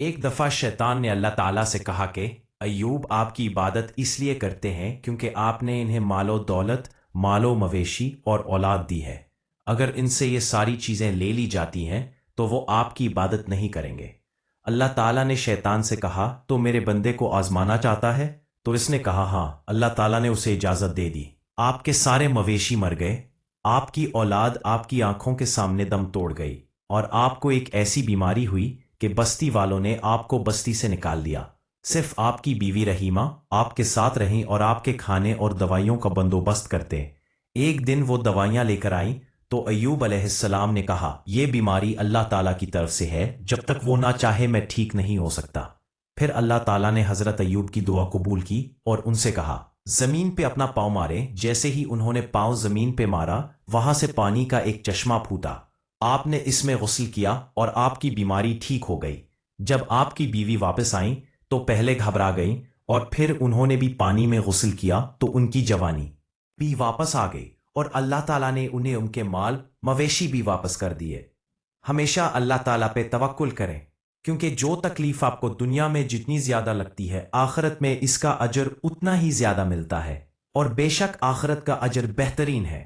ایک دفعہ شیطان نے اللہ تعالیٰ سے کہا کہ ایوب آپ کی عبادت اس لیے کرتے ہیں کیونکہ آپ نے انہیں مال و دولت، مال و مویشی اور اولاد دی ہے۔ اگر ان سے یہ ساری چیزیں لے لی جاتی ہیں تو وہ آپ کی عبادت نہیں کریں گے۔ اللہ تعالیٰ نے شیطان سے کہا تو میرے بندے کو آزمانا چاہتا ہے؟ تو اس نے کہا ہاں۔ اللہ تعالیٰ نے اسے اجازت دے دی۔ آپ کے سارے مویشی مر گئے، آپ کی اولاد آپ کی آنکھوں کے سامنے دم توڑ گئی، اور آپ کو ایک ایسی بیماری ہوئی کہ بستی والوں نے آپ کو بستی سے نکال دیا۔ صرف آپ کی بیوی رحیمہ آپ کے ساتھ رہیں اور آپ کے کھانے اور دوائیوں کا بندوبست کرتے۔ ایک دن وہ دوائیاں لے کر آئیں تو ایوب علیہ السلام نے کہا یہ بیماری اللہ تعالیٰ کی طرف سے ہے، جب تک وہ نہ چاہے میں ٹھیک نہیں ہو سکتا۔ پھر اللہ تعالیٰ نے حضرت ایوب کی دعا قبول کی اور ان سے کہا زمین پہ اپنا پاؤں مارے۔ جیسے ہی انہوں نے پاؤں زمین پہ مارا، وہاں سے پانی کا ایک چشمہ پھوٹا۔ آپ نے اس میں غسل کیا اور آپ کی بیماری ٹھیک ہو گئی۔ جب آپ کی بیوی واپس آئیں تو پہلے گھبرا گئیں، اور پھر انہوں نے بھی پانی میں غسل کیا تو ان کی جوانی بھی واپس آ گئی، اور اللہ تعالیٰ نے انہیں ان کے مال مویشی بھی واپس کر دیے۔ ہمیشہ اللہ تعالیٰ پہ توکل کریں، کیونکہ جو تکلیف آپ کو دنیا میں جتنی زیادہ لگتی ہے، آخرت میں اس کا اجر اتنا ہی زیادہ ملتا ہے، اور بے شک آخرت کا اجر بہترین ہے۔